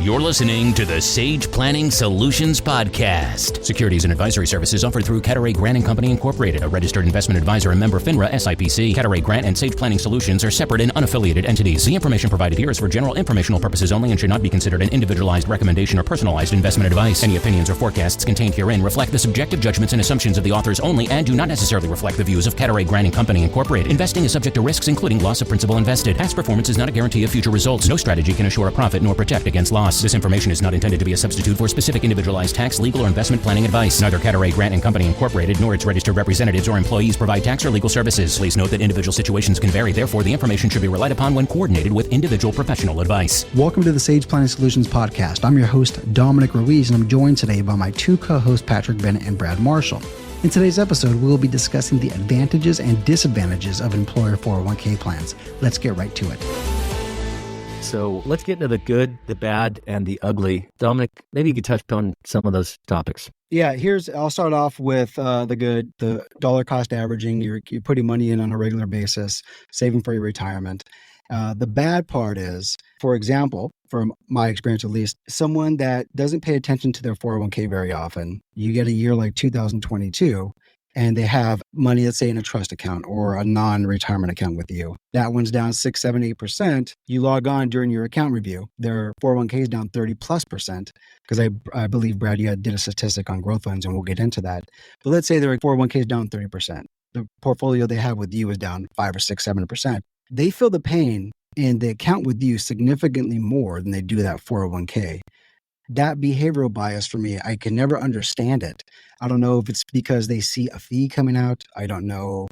You're listening to the Sage Planning Solutions Podcast. Securities and advisory services offered through Catteray Grant & Company Incorporated, a registered investment advisor and member FINRA SIPC. Catteray Grant and Sage Planning Solutions are separate and unaffiliated entities. The information provided here is for general informational purposes only and should not be considered an individualized recommendation or personalized investment advice. Any opinions or forecasts contained herein reflect the subjective judgments and assumptions of the authors only and do not necessarily reflect the views of Catteray Grant & Company Incorporated. Investing is subject to risks including loss of principal invested. Past performance is not a guarantee of future results. No strategy can assure a profit nor protect against loss. This information is not intended to be a substitute for specific individualized tax, legal, or investment planning advice. Neither Catteray Grant & Company Incorporated nor its registered representatives or employees provide tax or legal services. Please note that individual situations can vary. Therefore, the information should be relied upon when coordinated with individual professional advice. Welcome to the Sage Planning Solutions Podcast. I'm your host, Dominic Ruiz, and I'm joined today by my two co-hosts, Patrick Bennett and Brad Marshall. In today's episode, we'll be discussing the advantages and disadvantages of employer 401k plans. Let's get right to it. So let's get into the good, the bad, and the ugly. Dominic, maybe you could touch on some of those topics. Yeah, I'll start off with the good, the dollar cost averaging. You're putting money in on a regular basis, saving for your retirement. The bad part is, for example, from my experience at least, someone that doesn't pay attention to their 401k very often, you get a year like 2022, and they have money, let's say in a trust account or a non-retirement account with you. That one's down 6, 7, 8%. You log on during your account review. Their 401k is down 30+%, because I believe, Brad, you did a statistic on growth funds, and we'll get into that. But let's say their 401k is down 30%. The portfolio they have with you is down 5 or 6, 7%. They feel the pain in the account with you significantly more than they do that 401k. That behavioral bias for me, I can never understand it. I don't know if it's because they see a fee coming out. I don't know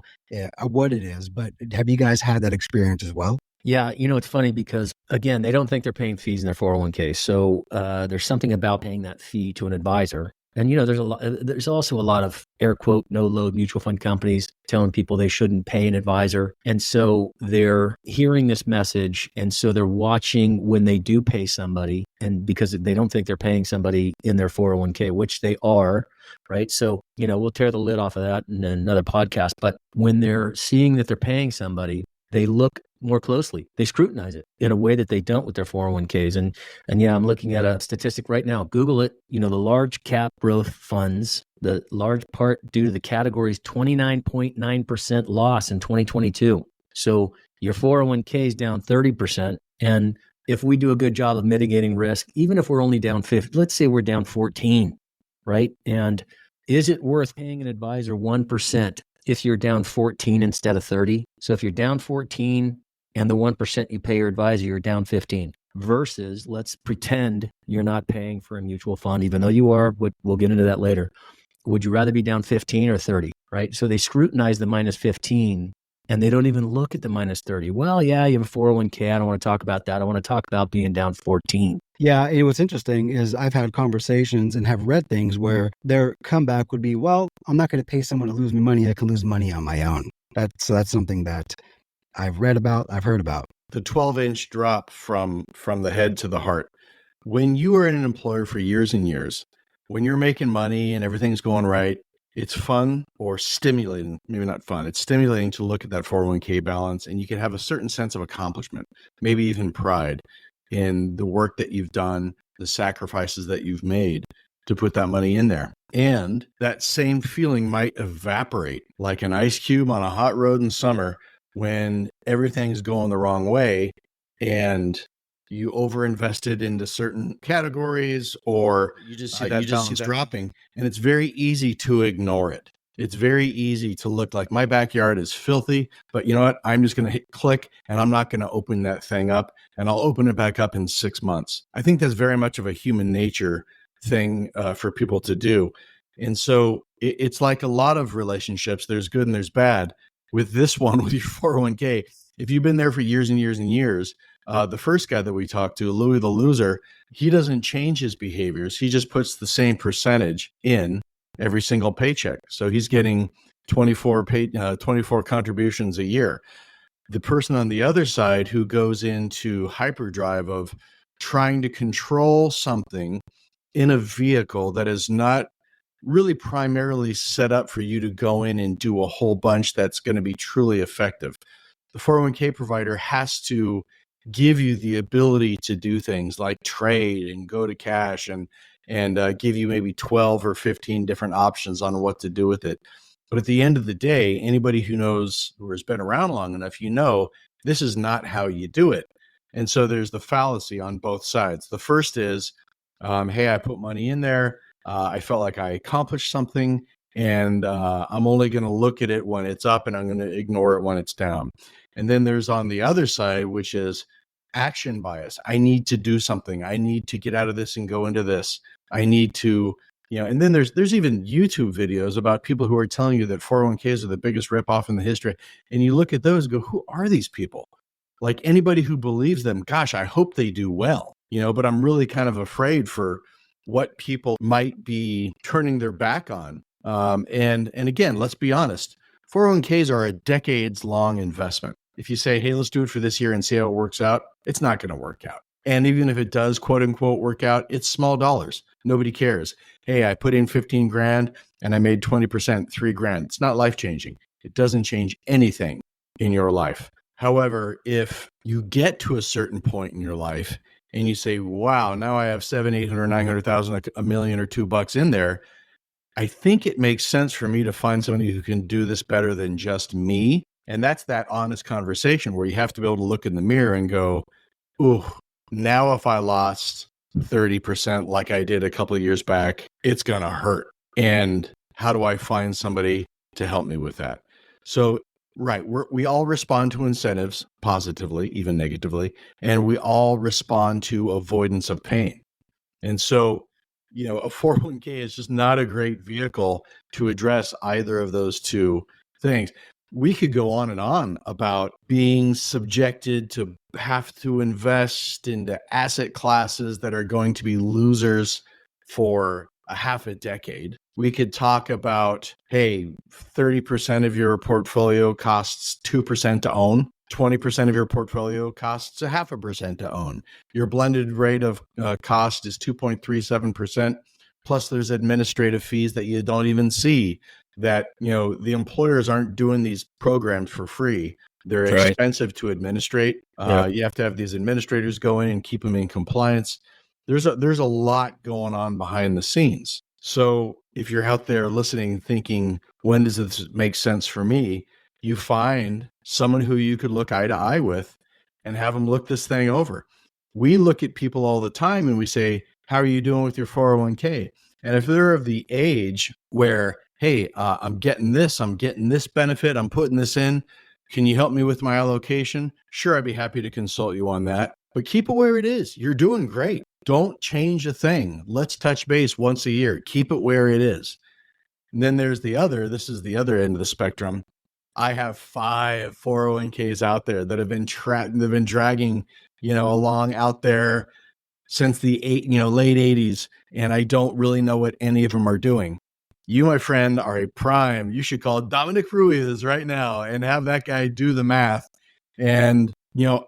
what it is, but have you guys had that experience as well? Yeah, it's funny because, again, they don't think they're paying fees in their 401k. So there's something about paying that fee to an advisor. And, there's also a lot of air quote, no load mutual fund companies telling people they shouldn't pay an advisor. And so they're hearing this message. And so they're watching when they do pay somebody, and because they don't think they're paying somebody in their 401k, which they are, right? So, we'll tear the lid off of that in another podcast. But when they're seeing that they're paying somebody, they look more closely. They scrutinize it in a way that they don't with their 401ks. And yeah, I'm looking at a statistic right now. Google it. The large cap growth funds, the large part due to the category's 29.9% loss in 2022. So your 401k is down 30%. And if we do a good job of mitigating risk, even if we're only down 50, let's say we're down 14, right? And is it worth paying an advisor 1% if you're down 14 instead of 30? So if you're down 14 and the 1% you pay your advisor, you're down 15, versus let's pretend you're not paying for a mutual fund, even though you are. We'll get into that later. Would you rather be down 15 or 30, right? So they scrutinize the minus 15 and they don't even look at the minus 30. Well, yeah, you have a 401k. I don't want to talk about that. I want to talk about being down 14. Yeah, and what's interesting is I've had conversations and have read things where their comeback would be, well, I'm not going to pay someone to lose me money. I can lose money on my own. That's something that I've read about, I've heard about. The 12-inch drop from the head to the heart. When you are in an employer for years and years, when you're making money and everything's going right, it's fun or stimulating, maybe not fun, it's stimulating to look at that 401k balance, and you can have a certain sense of accomplishment, maybe even pride in the work that you've done, the sacrifices that you've made to put that money in there. And that same feeling might evaporate like an ice cube on a hot road in summer when everything's going the wrong way and you overinvested into certain categories, or you just see that dropping, and it's very easy to ignore it. It's very easy to look like my backyard is filthy, but you know what? I'm just going to hit click and I'm not going to open that thing up, and I'll open it back up in 6 months. I think that's very much of a human nature thing for people to do. And so it's like a lot of relationships. There's good and there's bad. With this one, with your 401k, if you've been there for years and years and years, the first guy that we talked to, Louis the Loser, he doesn't change his behaviors. He just puts the same percentage in every single paycheck. So he's getting 24 contributions a year. The person on the other side who goes into hyperdrive of trying to control something in a vehicle that is not really primarily set up for you to go in and do a whole bunch that's going to be truly effective. The 401k provider has to give you the ability to do things like trade and go to cash and give you maybe 12 or 15 different options on what to do with it. But at the end of the day, anybody who knows, who has been around long enough, this is not how you do it. And so there's the fallacy on both sides. The first is, hey, I put money in there. I felt like I accomplished something, and I'm only going to look at it when it's up and I'm going to ignore it when it's down. And then there's on the other side, which is action bias. I need to do something. I need to get out of this and go into this. I need to, and then there's even YouTube videos about people who are telling you that 401ks are the biggest ripoff in the history. And you look at those and go, who are these people? Like, anybody who believes them, gosh, I hope they do well, but I'm really kind of afraid for what people might be turning their back on. And again, let's be honest, 401ks are a decades long investment. If you say, hey, let's do it for this year and see how it works out, it's not going to work out. And even if it does, quote unquote, work out, it's small dollars. Nobody cares. Hey, I put in 15 grand and I made 20%, $3,000. It's not life changing. It doesn't change anything in your life. However, if you get to a certain point in your life and you say, wow, now I have 700, 800, 900,000, $1 million or $2 in there, I think it makes sense for me to find somebody who can do this better than just me. And that's that honest conversation where you have to be able to look in the mirror and go, ooh, now if I lost 30% like I did a couple of years back, it's going to hurt. And how do I find somebody to help me with that? So, right, we all respond to incentives positively, even negatively, and we all respond to avoidance of pain. And so, a 401k is just not a great vehicle to address either of those two things. We could go on and on about being subjected to have to invest into asset classes that are going to be losers for a half a decade. We could talk about, hey, 30% of your portfolio costs 2% to own. 20% of your portfolio costs 0.5% to own. Your blended rate of cost is 2.37%. Plus there's administrative fees that you don't even see, that, the employers aren't doing these programs for free. They're expensive to administrate. You have to have these administrators go in and keep them in compliance. There's a lot going on behind the scenes. So if you're out there listening, thinking, when does this make sense for me? You find someone who you could look eye to eye with and have them look this thing over. We look at people all the time and we say, how are you doing with your 401k? And if they're of the age where, hey, I'm getting this benefit, I'm putting this in, can you help me with my allocation? Sure, I'd be happy to consult you on that. But keep it where it is. You're doing great. Don't change a thing. Let's touch base once a year. Keep it where it is. And then there's this is the other end of the spectrum. I have 5 401ks out there that have been dragging, along out there since the late 80s, and I don't really know what any of them are doing. You, my friend, are a prime. You should call Dominic Ruiz right now and have that guy do the math. And,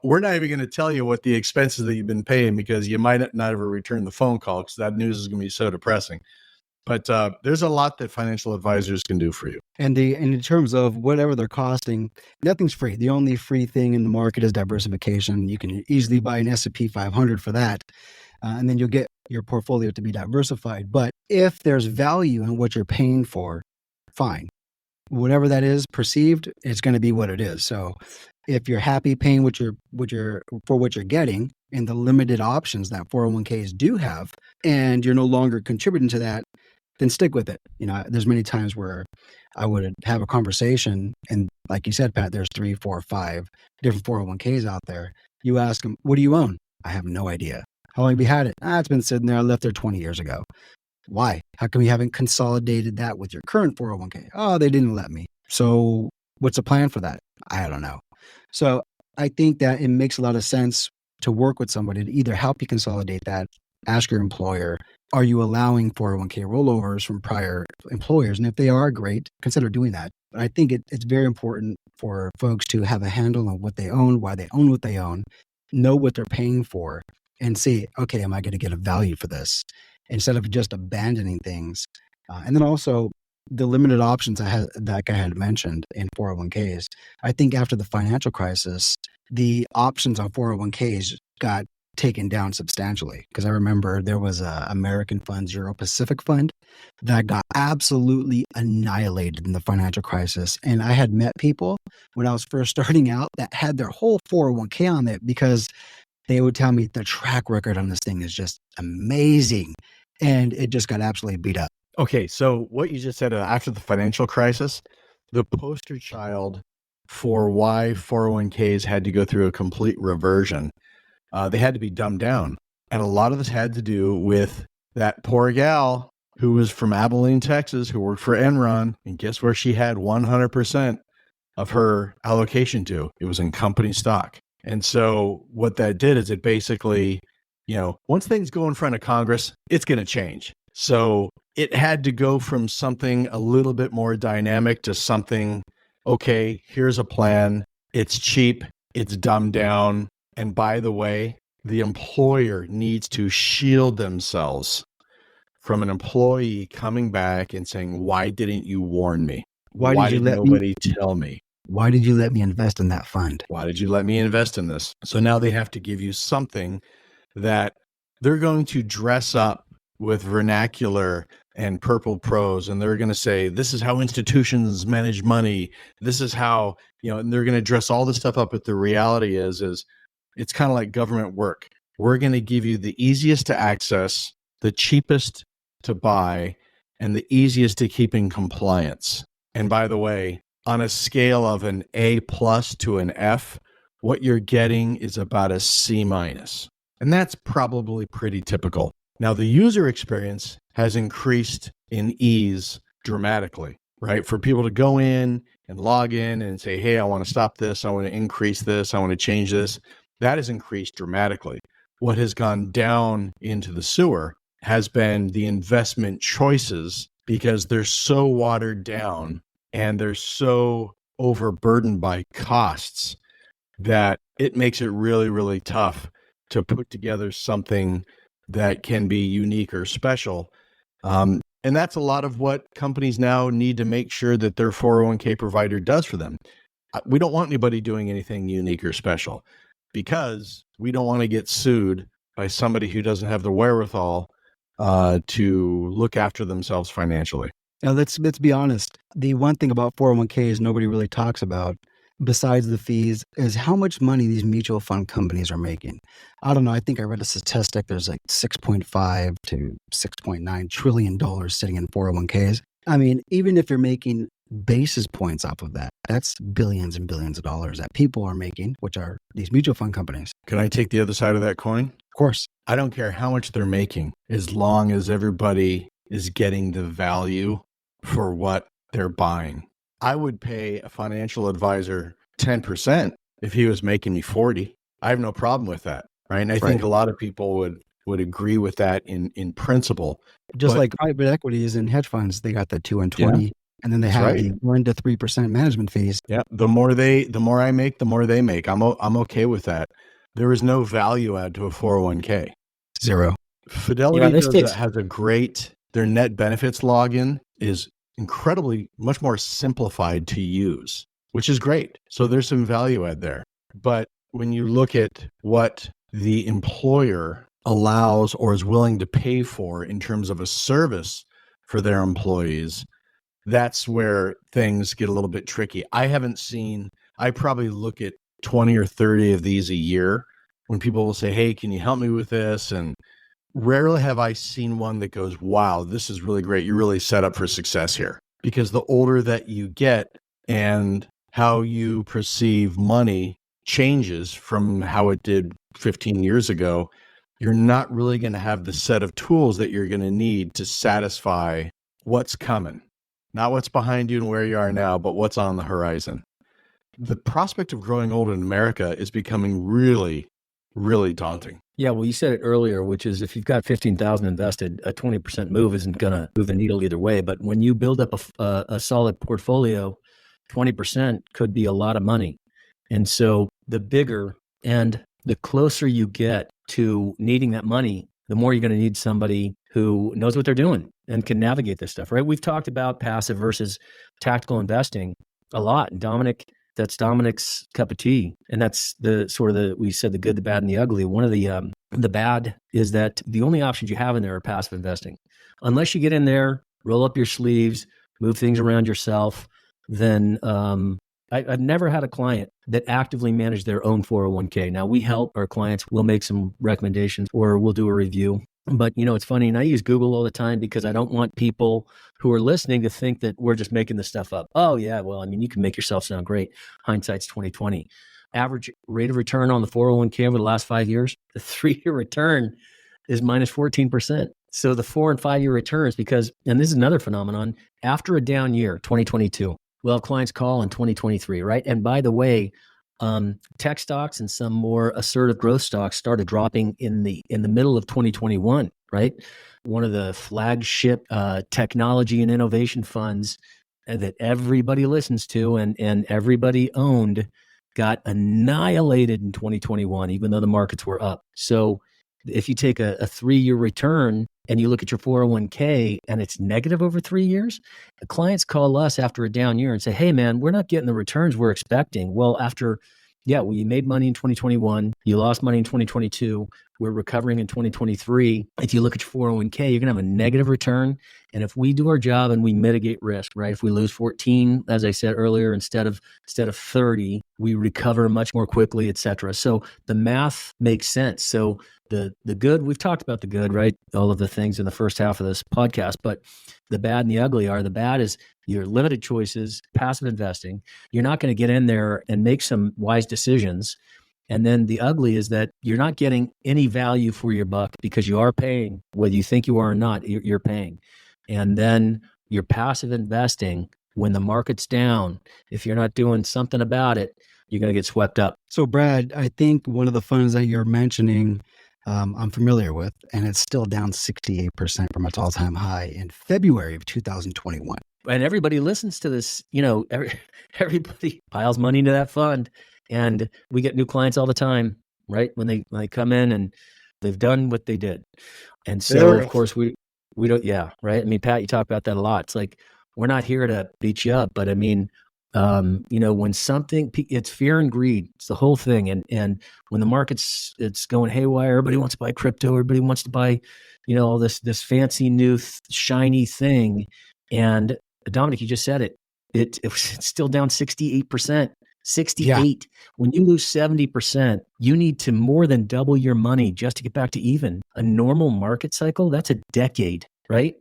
we're not even going to tell you what the expenses that you've been paying, because you might not ever return the phone call, because that news is going to be so depressing. But there's a lot that financial advisors can do for you. And in terms of whatever they're costing, nothing's free. The only free thing in the market is diversification. You can easily buy an S&P 500 for that, and then you'll get your portfolio to be diversified. But if there's value in what you're paying for, fine. Whatever that is perceived, it's going to be what it is. So if you're happy paying what you're getting and the limited options that 401ks do have, and you're no longer contributing to that, then stick with it. There's many times where I would have a conversation, and like you said, Pat, there's 3, 4, 5 different 401ks out there. You ask them, what do you own? I have no idea. How long have you had it? It's been sitting there. I left there 20 years ago. Why? How come you haven't consolidated that with your current 401k? Oh, they didn't let me. So what's the plan for that? I don't know. So I think that it makes a lot of sense to work with somebody to either help you consolidate that. Ask your employer, are you allowing 401k rollovers from prior employers? And if they are, great, consider doing that. But I think it's very important for folks to have a handle on what they own, why they own what they own, know what they're paying for, and see, okay, am I going to get a value for this? Instead of just abandoning things. And then also the limited options that guy had mentioned in 401ks. I think after the financial crisis, the options on 401ks got taken down substantially. Because I remember there was a American Funds Euro Pacific fund that got absolutely annihilated in the financial crisis. And I had met people when I was first starting out that had their whole 401k on it because they would tell me the track record on this thing is just amazing. And it just got absolutely beat up. Okay, so what you just said after the financial crisis, the poster child for why 401ks had to go through a complete reversion, they had to be dumbed down. And a lot of this had to do with that poor gal who was from Abilene, Texas, who worked for Enron. And guess where she had 100% of her allocation to? It was in company stock. And so what that did is it basically, once things go in front of Congress, it's going to change. So it had to go from something a little bit more dynamic to something, okay, here's a plan. It's cheap. It's dumbed down. And by the way, the employer needs to shield themselves from an employee coming back and saying, why didn't you warn me? Why did nobody tell me? Why did you let me invest in that fund? Why did you let me invest in this? So now they have to give you something that they're going to dress up with vernacular and purple prose. And they're going to say, this is how institutions manage money. This is how, and they're going to dress all this stuff up. But the reality is it's kind of like government work. We're going to give you the easiest to access, the cheapest to buy, and the easiest to keep in compliance. And by the way, on a scale of an A+ to an F, what you're getting is about a C-. And that's probably pretty typical. Now, the user experience has increased in ease dramatically, right? For people to go in and log in and say, hey, I want to stop this. I want to increase this. I want to change this. That has increased dramatically. What has gone down into the sewer has been the investment choices because they're so watered down and they're so overburdened by costs that it makes it really, really tough to put together something that can be unique or special. And that's a lot of what companies now need to make sure that their 401k provider does for them. We don't want anybody doing anything unique or special because we don't want to get sued by somebody who doesn't have the wherewithal to look after themselves financially. Now, let's be honest. The one thing about 401ks nobody really talks about, besides the fees, is how much money these mutual fund companies are making. I don't know. I think I read a statistic. There's like $6.5 to $6.9 trillion sitting in 401ks. I mean, even if you're making basis points off of that, that's billions and billions of dollars that people are making, which are these mutual fund companies. Can I take the other side of that coin? Of course. I don't care how much they're making, as long as everybody is getting the value for what they're buying. I would pay a financial advisor 10% if he was making me 40. I have no problem with that, right? And I think a lot of people would agree with that in principle. Just like private equities and hedge funds, they got the 2 and 20, and then they have the 1% to 3% management fees. Yeah, the more I make, the more they make. I'm okay with that. There is no value add to a 401k. Zero. Fidelity has a great, their net benefits login is incredibly much more simplified to use, which is great. So there's some value add there. But when you look at what the employer allows or is willing to pay for in terms of a service for their employees, that's where things get a little bit tricky. I probably look at 20 or 30 of these a year when people will say, hey, can you help me with this? And rarely have I seen one that goes, wow, this is really great. You're really set up for success here. Because the older that you get and how you perceive money changes from how it did 15 years ago, you're not really going to have the set of tools that you're going to need to satisfy what's coming. Not what's behind you and where you are now, but what's on the horizon. The prospect of growing old in America is becoming really, really daunting. Yeah, well, you said it earlier, which is if you've got $15,000 invested, a 20% move isn't going to move the needle either way. But when you build up a solid portfolio, 20% could be a lot of money. And so the bigger and the closer you get to needing that money, the more you're going to need somebody who knows what they're doing and can navigate this stuff, right? We've talked about passive versus tactical investing a lot. And Dominic that's Dominic's cup of tea. And that's we said the good, the bad, and the ugly. One of the bad is that the only options you have in there are passive investing. Unless you get in there, roll up your sleeves, move things around yourself, then I've never had a client that actively managed their own 401k. Now, we help our clients. We'll make some recommendations or we'll do a review. But, it's funny, and I use Google all the time because I don't want people who are listening to think that we're just making this stuff up. Oh, yeah, well, you can make yourself sound great. Hindsight's 2020. Average rate of return on the 401k over the last 5 years, the 3-year return is minus 14%. So the 4 and 5 year returns, and this is another phenomenon, after a down year, 2022, we'll have clients call in 2023, right? And by the way, tech stocks and some more assertive growth stocks started dropping in the middle of 2021, right? One of the flagship technology and innovation funds that everybody listens to and everybody owned got annihilated in 2021, even though the markets were up. So if you take a 3-year return and you look at your 401k and it's negative over 3 years, the clients call us after a down year and say, hey man, we're not getting the returns we're expecting. Well, you made money in 2021, you lost money in 2022, we're recovering in 2023. If you look at your 401k, you're going to have a negative return. And if we do our job and we mitigate risk, right? If we lose 14, as I said earlier, instead of 30, we recover much more quickly, et cetera. So the math makes sense. So the good, we've talked about the good, right? All of the things in the first half of this podcast, but the bad and the ugly are: the bad is your limited choices, passive investing. You're not going to get in there and make some wise decisions. And then the ugly is that you're not getting any value for your buck because you are paying, whether you think you are or not, you're paying. And then your passive investing, when the market's down, if you're not doing something about it, you're going to get swept up. So Brad, I think one of the funds that you're mentioning, I'm familiar with, and it's still down 68% from its all-time high in February of 2021. And everybody listens to this, everybody piles money into that fund. And we get new clients all the time, right? When they come in and they've done what they did. And so, of course, we don't, yeah, right? Pat, you talk about that a lot. It's like, we're not here to beat you up, but when it's fear and greed, it's the whole thing. And when the it's going haywire, everybody wants to buy crypto, everybody wants to buy, all this fancy new shiny thing. And Dominic, you just said it. It's still down 68%. 68. Yeah. When you lose 70%, you need to more than double your money just to get back to even. A normal market cycle, that's a decade, right?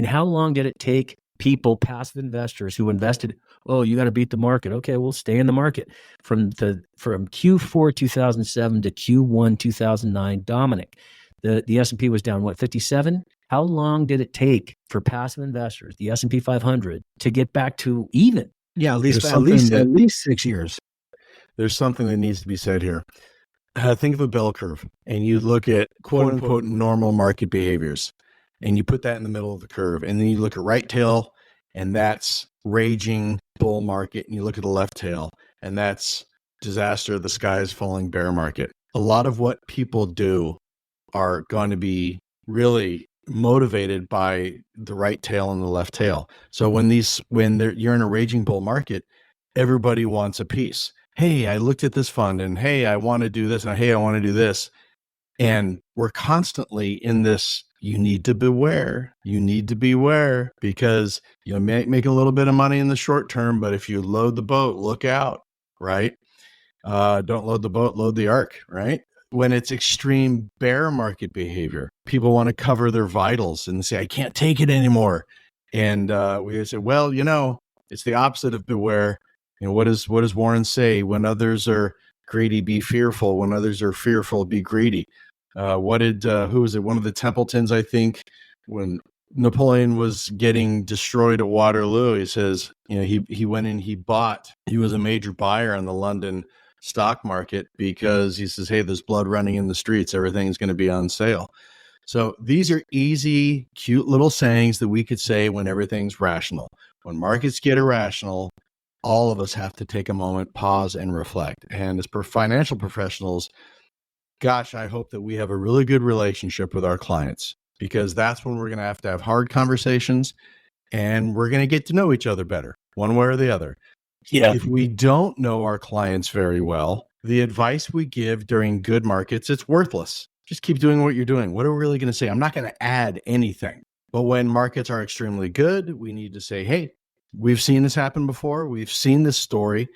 How long did it take people, passive investors who invested, you got to beat the market. Okay, we'll stay in the market. From Q4 2007 to Q1 2009, Dominic, the S&P was down, 57? How long did it take for passive investors, the S&P 500, to get back to even? Yeah, at least 6 years. There's something that needs to be said here. Think of a bell curve, and you look at quote unquote normal market behaviors, and you put that in the middle of the curve, and then you look at right tail, and that's raging bull market, and you look at the left tail, and that's disaster, the sky is falling bear market. A lot of what people do are going to be really motivated by the right tail and the left tail. So when you're in a raging bull market, everybody wants a piece. Hey, I looked at this fund, and hey, I want to do this, and hey, I want to do this. And we're constantly in this, you need to beware because you may make a little bit of money in the short term, but if you load the boat, look out, right? Don't load the boat, load the ark, right? When it's extreme bear market behavior, people want to cover their vitals and say, I can't take it anymore. And we say, well, it's the opposite of beware. What does Warren say? When others are greedy, be fearful. When others are fearful, be greedy. Who was it? One of the Templetons, I think, when Napoleon was getting destroyed at Waterloo, he says, he went in, he was a major buyer on the London stock market because he says, hey, there's blood running in the streets. Everything's going to be on sale. So these are easy, cute little sayings that we could say when everything's rational. When markets get irrational, all of us have to take a moment, pause, and reflect. And as financial professionals, gosh, I hope that we have a really good relationship with our clients, because that's when we're going to have hard conversations, and we're going to get to know each other better, one way or the other. Yeah. If we don't know our clients very well, the advice we give during good markets, it's worthless. Just keep doing what you're doing. What are we really going to say? I'm not going to add anything. But when markets are extremely good, we need to say, hey, we've seen this happen before. We've seen this story.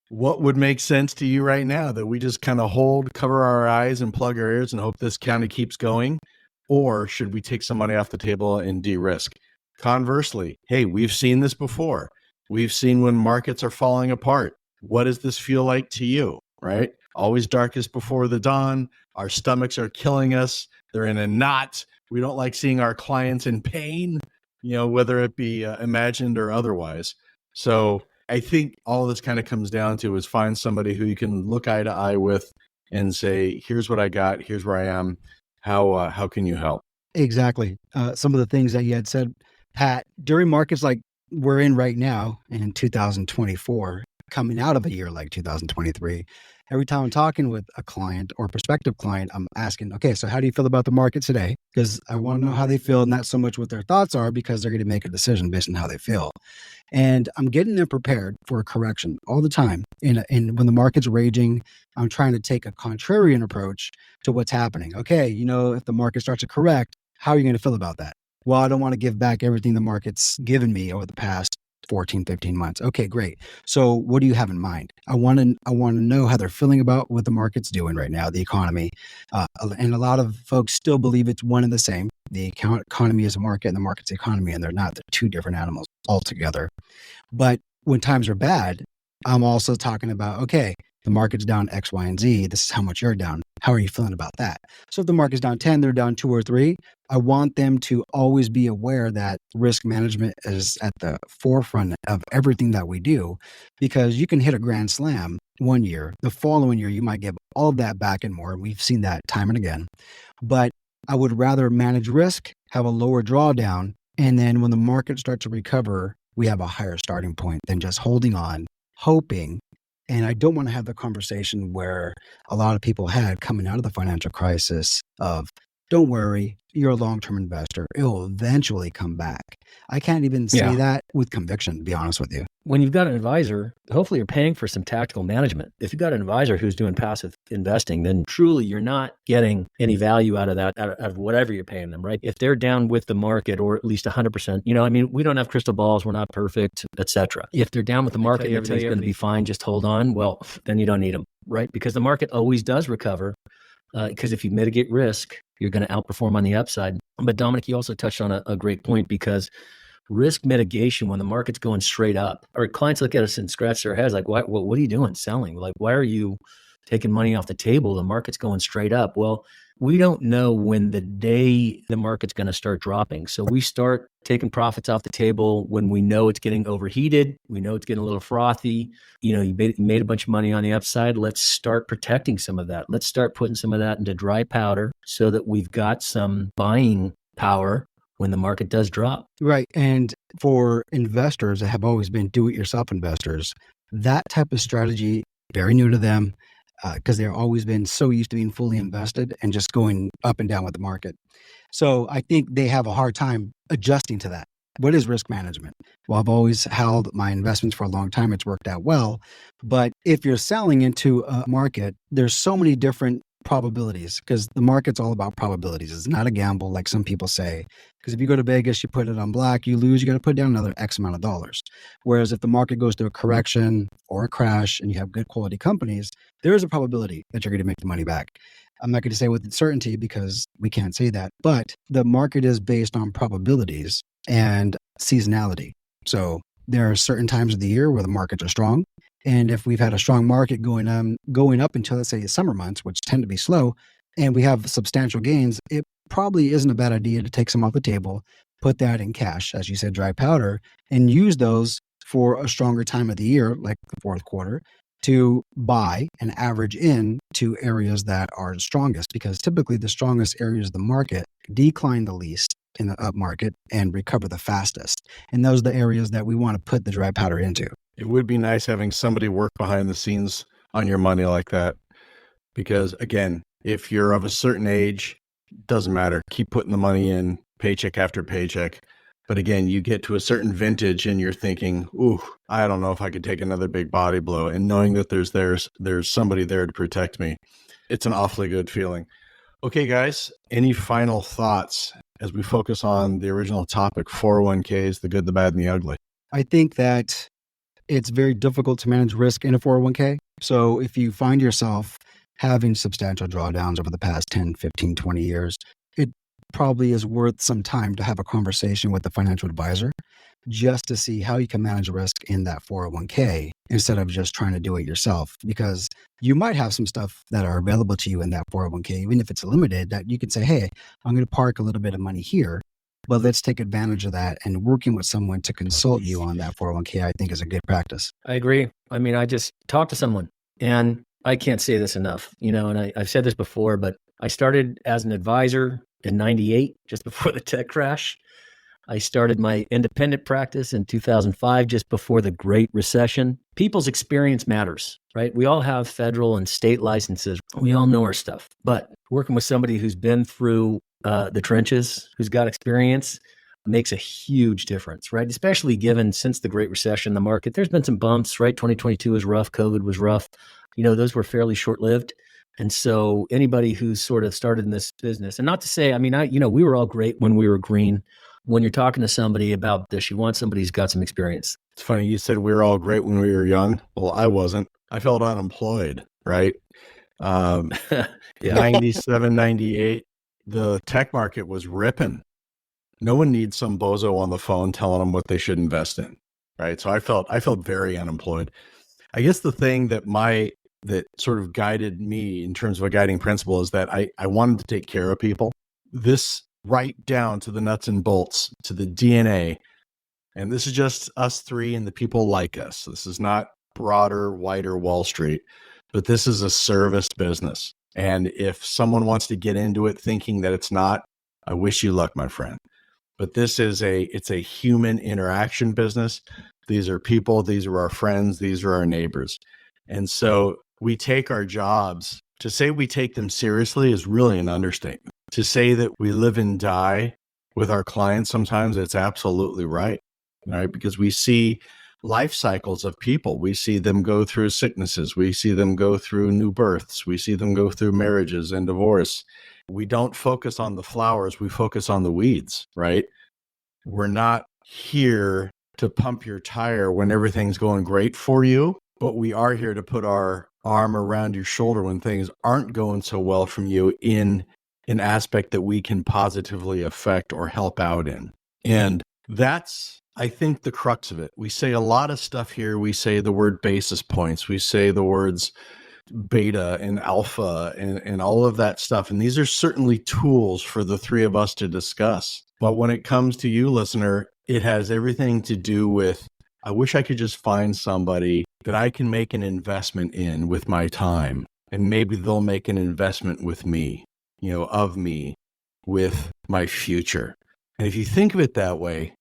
What would make sense to you right now, that we just kind of cover our eyes and plug our ears and hope this kind of keeps going? Or should we take some money off the table and de-risk? Conversely, hey, we've seen this before. We've seen when markets are falling apart. What does this feel like to you, right? Always darkest before the dawn. Our stomachs are killing us. They're in a knot. We don't like seeing our clients in pain, whether it be imagined or otherwise. So I think all this kind of comes down to is find somebody who you can look eye to eye with and say, here's what I got. Here's where I am. How can you help? Exactly. Some of the things that you had said, Pat, during markets like we're in right now in 2024, coming out of a year like 2023, every time I'm talking with a client or prospective client, I'm asking, okay, so how do you feel about the market today? Because I want to know how they feel, not so much what their thoughts are, because they're going to make a decision based on how they feel. And I'm getting them prepared for a correction all the time. And when the market's raging, I'm trying to take a contrarian approach to what's happening. Okay, if the market starts to correct, how are you going to feel about that? Well, I don't want to give back everything the market's given me over the past 14, 15 months. Okay, great. So what do you have in mind? I want to know how they're feeling about what the market's doing right now, the economy. And a lot of folks still believe it's one and the same. The economy is a market and the market's the economy, and they're not. They're two different animals altogether. But when times are bad, I'm also talking about, okay, the market's down X, Y, and Z. This is how much you're down. How are you feeling about that? So if the market's down 10, they're down 2 or 3. I want them to always be aware that risk management is at the forefront of everything that we do, because you can hit a grand slam one year. The following year, you might give all of that back and more. We've seen that time and again. But I would rather manage risk, have a lower drawdown, and then when the market starts to recover, we have a higher starting point than just holding on, hoping. And I don't want to have the conversation where a lot of people had coming out of the financial crisis of, don't worry, you're a long-term investor. It will eventually come back. I can't even say that with conviction, to be honest with you. When you've got an advisor, hopefully you're paying for some tactical management. If you've got an advisor who's doing passive investing, then truly you're not getting any value out of that, out of whatever you're paying them, right? If they're down with the market, or at least 100%, we don't have crystal balls, we're not perfect, etc. If they're down with the market, everything's going to be fine, just hold on. Well, then you don't need them, right? Because the market always does recover. Because if you mitigate risk, you're going to outperform on the upside. But Dominic, you also touched on a great point, because risk mitigation, when the market's going straight up, our clients look at us and scratch their heads like, what are you doing selling? Like, why are you taking money off the table? The market's going straight up. Well, we don't know when the day the market's going to start dropping. So we start taking profits off the table when we know it's getting overheated. We know it's getting a little frothy. You made a bunch of money on the upside. Let's start protecting some of that. Let's start putting some of that into dry powder so that we've got some buying power when the market does drop. Right. And for investors that have always been do-it-yourself investors, that type of strategy, very new to them, because they've always been so used to being fully invested and just going up and down with the market. So I think they have a hard time adjusting to that. What is risk management? Well, I've always held my investments for a long time. It's worked out well. But if you're selling into a market, there's so many different probabilities, because the market's all about probabilities. It's not a gamble like some people say, because if you go to Vegas, you put it on black, you lose, you got to put down another X amount of dollars. Whereas if the market goes through a correction or a crash and you have good quality companies, there is a probability that you're going to make the money back. I'm not going to say with certainty because we can't say that, but the market is based on probabilities and seasonality. So there are certain times of the year where the markets are strong. And if we've had a strong market going up until, let's say, the summer months, which tend to be slow, and we have substantial gains, it probably isn't a bad idea to take some off the table, put that in cash, as you said, dry powder, and use those for a stronger time of the year, like the fourth quarter, to buy and average in to areas that are strongest, because typically the strongest areas of the market decline the least in the up market and recover the fastest. And those are the areas that we want to put the dry powder into. It would be nice having somebody work behind the scenes on your money like that. Because again, if you're of a certain age, doesn't matter. Keep putting the money in, paycheck after paycheck. But again, you get to a certain vintage and you're thinking, ooh, I don't know if I could take another big body blow. And knowing that there's somebody there to protect me, it's an awfully good feeling. Okay, guys, any final thoughts as we focus on the original topic, 401ks, the good, the bad, and the ugly? I think that it's very difficult to manage risk in a 401k. So if you find yourself having substantial drawdowns over the past 10, 15, 20 years, it probably is worth some time to have a conversation with a financial advisor just to see how you can manage risk in that 401k instead of just trying to do it yourself. Because you might have some stuff that are available to you in that 401k, even if it's limited, that you could say, hey, I'm going to park a little bit of money here, but let's take advantage of that. And working with someone to consult you on that 401k, I think is a good practice. I agree. I mean, I just talked to someone, and I can't say this enough, and I've said this before, but I started as an advisor in 98, just before the tech crash. I started my independent practice in 2005, just before the Great Recession. People's experience matters, right? We all have federal and state licenses. We all know our stuff, but working with somebody who's been through the trenches, who's got experience, makes a huge difference, right? Especially given since the Great Recession, the market, there's been some bumps, right? 2022 was rough. COVID was rough. Those were fairly short-lived. And so anybody who's sort of started in this business, and not to say, we were all great when we were green. When you're talking to somebody about this, you want somebody who's got some experience. It's funny. You said we were all great when we were young. Well, I wasn't. I felt unemployed, right? 97, 98, the tech market was ripping. No one needs some bozo on the phone telling them what they should invest in, right? So I felt very unemployed. I guess the thing that sort of guided me in terms of a guiding principle is that I wanted to take care of people. This right down to the nuts and bolts, to the DNA. And this is just us three and the people like us. This is not broader, wider Wall Street, but this is a service business. And if someone wants to get into it thinking that it's not, I wish you luck, my friend. But it's a human interaction business. These are people, these are our friends, these are our neighbors. And so we take our jobs, to say we take them seriously is really an understatement. To say that we live and die with our clients, sometimes it's absolutely right? Because we see life cycles of people. We see them go through sicknesses. We see them go through new births. We see them go through marriages and divorce. We don't focus on the flowers. We focus on the weeds, right? We're not here to pump your tire when everything's going great for you, but we are here to put our arm around your shoulder when things aren't going so well from you in an aspect that we can positively affect or help out in. And that's, I think, the crux of it. We say a lot of stuff here. We say the word basis points. We say the words beta and alpha and all of that stuff. And these are certainly tools for the three of us to discuss. But when it comes to you, listener, it has everything to do with, I wish I could just find somebody that I can make an investment in with my time. And maybe they'll make an investment with me, of me, with my future. And if you think of it that way,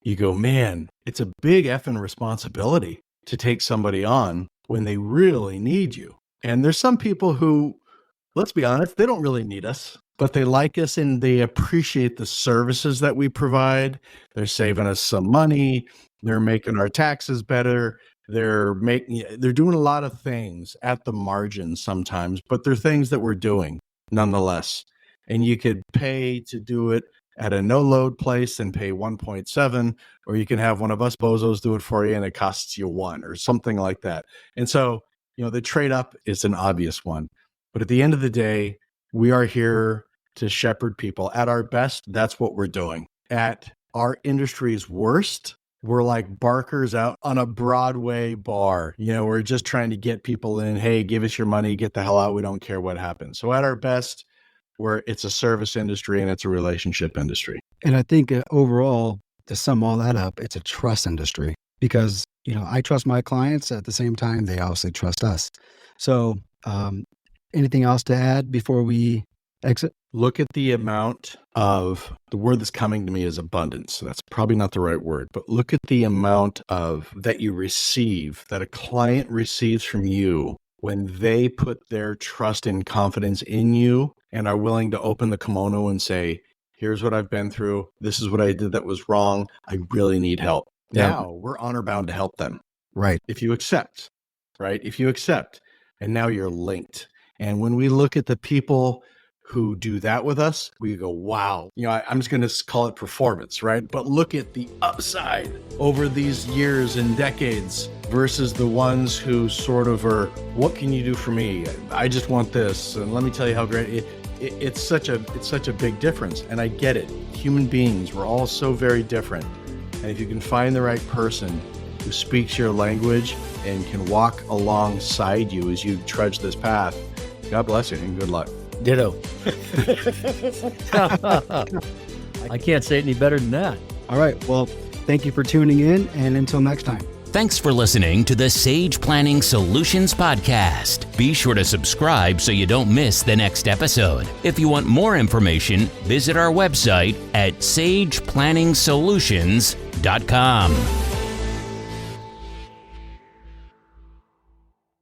you go, man, it's a big effing responsibility to take somebody on when they really need you. And there's some people who, let's be honest, they don't really need us, but they like us and they appreciate the services that we provide. They're saving us some money. They're making our taxes better. They're doing a lot of things at the margin sometimes, but they're things that we're doing nonetheless. And you could pay to do it at a no load place and pay 1.7, or you can have one of us bozos do it for you and it costs you 1 or something like that. And so, the trade up is an obvious one. But at the end of the day, we are here to shepherd people. At our best, that's what we're doing. At our industry's worst, we're like barkers out on a Broadway bar. We're just trying to get people in. Hey, give us your money, get the hell out. We don't care what happens. So at our best, it's a service industry and it's a relationship industry. And I think overall, to sum all that up, it's a trust industry because, I trust my clients at the same time, they obviously trust us. So anything else to add before we exit? Look at the amount of, the word that's coming to me is abundance. So that's probably not the right word, but look at the amount of that you receive, that a client receives from you when they put their trust and confidence in you and are willing to open the kimono and say, Here's what I've been through. This is what I did that was wrong. I really need help. Yeah. Now we're honor bound to help them. Right. If you accept, right? If you accept, and now you're linked. And when we look at the people who do that with us, we go, wow. I'm just going to call it performance, right? But look at the upside over these years and decades versus the ones who sort of are, what can you do for me? I just want this. And let me tell you how great it's such a big difference. And I get it. Human beings, we're all so very different. And if you can find the right person who speaks your language and can walk alongside you as you trudge this path, God bless you and good luck. Ditto. I can't say it any better than that. All right. Well, thank you for tuning in, and until next time. Thanks for listening to the Sage Planning Solutions Podcast. Be sure to subscribe so you don't miss the next episode. If you want more information, visit our website at sageplanningsolutions.com.